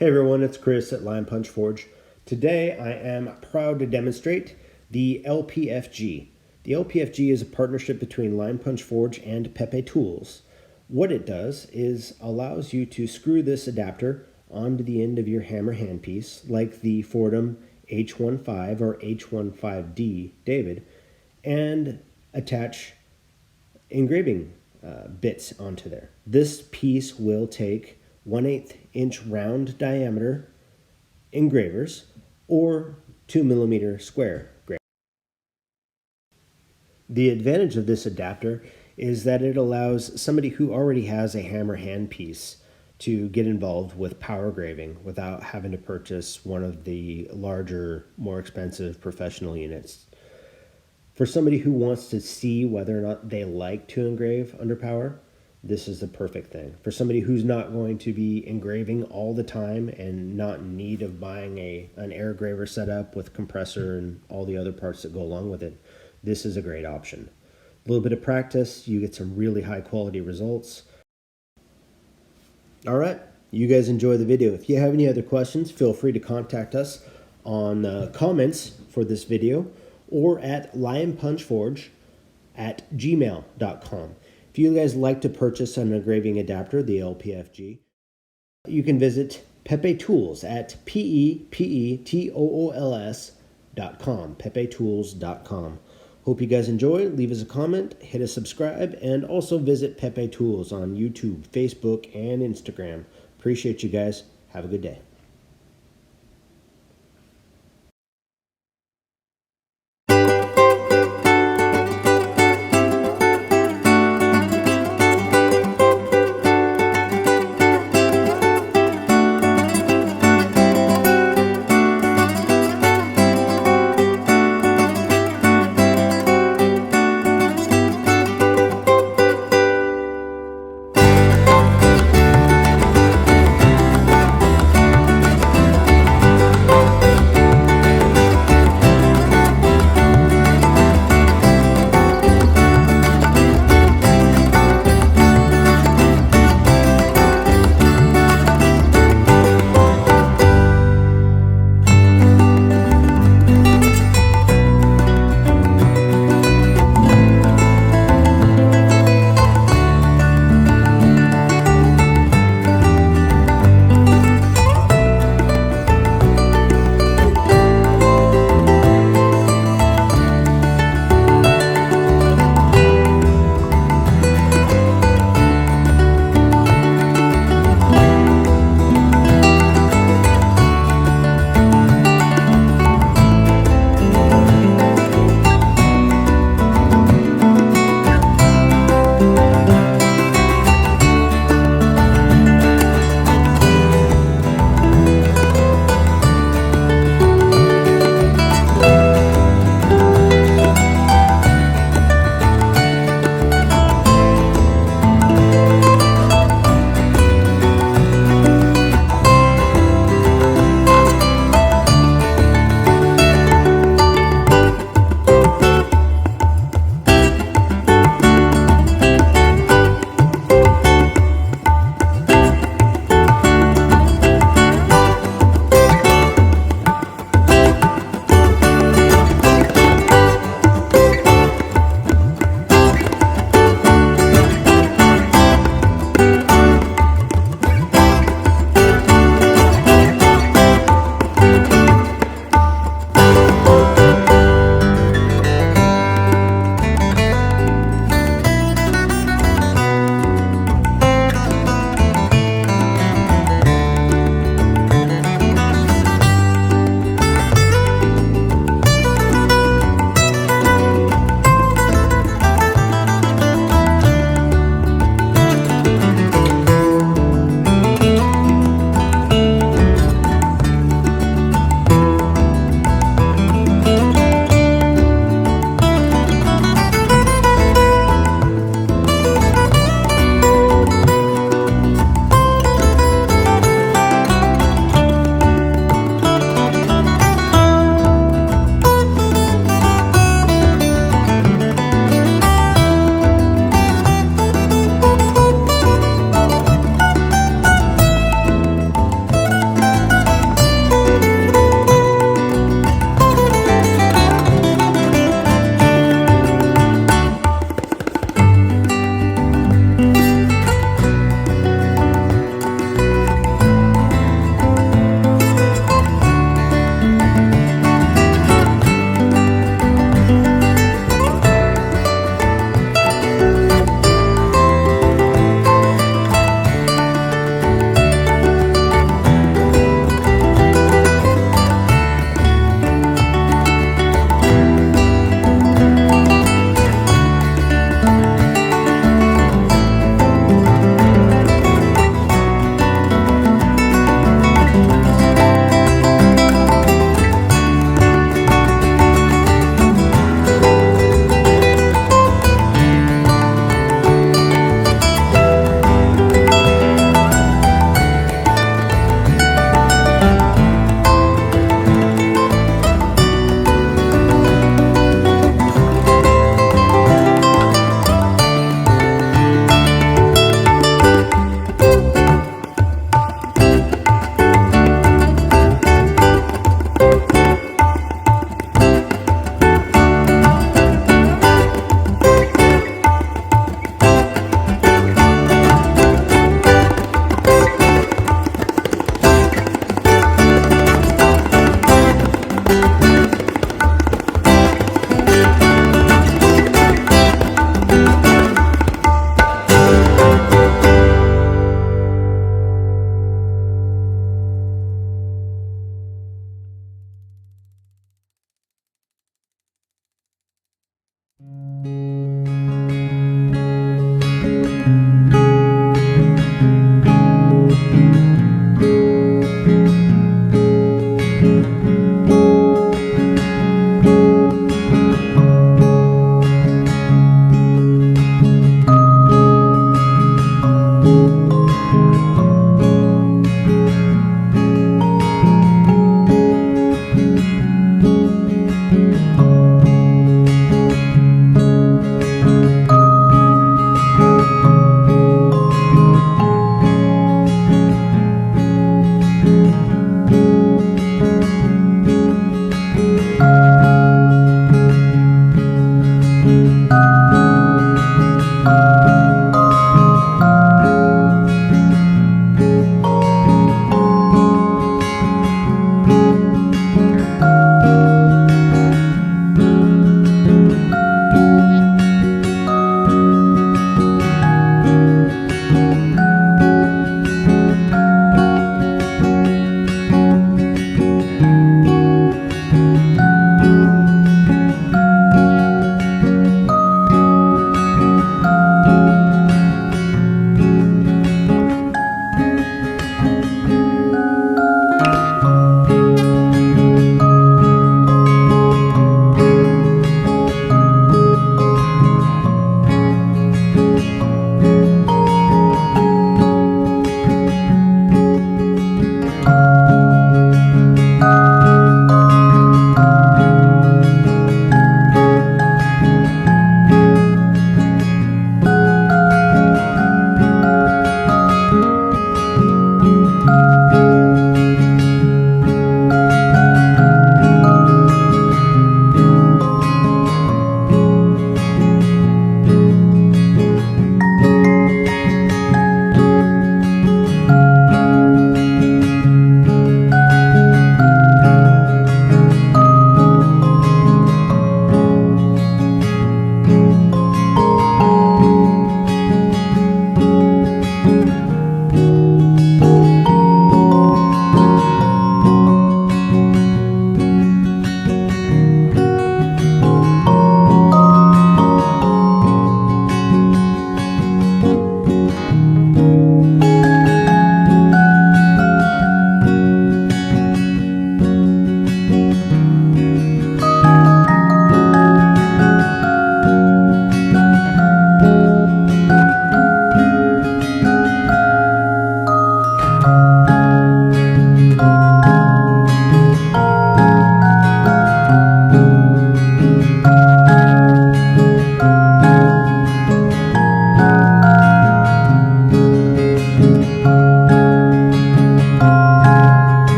Hey everyone, it's Chris at Lion Punch Forge. Today I am proud to demonstrate the LPFG. The LPFG is a partnership between Lion Punch Forge and Pepe Tools. What it does is allows you to screw this adapter onto the end of your hammer handpiece like the Foredom H15 or H15D David and attach engraving bits onto there. This piece will take 1/8 inch round diameter engravers or 2mm square engravers. The advantage of this adapter is that it allows somebody who already has a hammer handpiece to get involved with power graving without having to purchase one of the larger, more expensive professional units. For somebody who wants to see whether or not they like to engrave under power, this is the perfect thing. For somebody who's not going to be engraving all the time and not in need of buying an air graver setup with compressor and all the other parts that go along with it, this is a great option. A little bit of practice, you get some really high quality results. All right, you guys enjoy the video. If you have any other questions, feel free to contact us on comments for this video or at lionpunchforge@gmail.com. If you guys like to purchase an engraving adapter, the LPFG, you can visit Pepe Tools at pepetools.com, pepetools.com. Hope you guys enjoy. Leave us a comment, hit a subscribe, and also visit Pepe Tools on YouTube, Facebook, and Instagram. Appreciate you guys. Have a good day.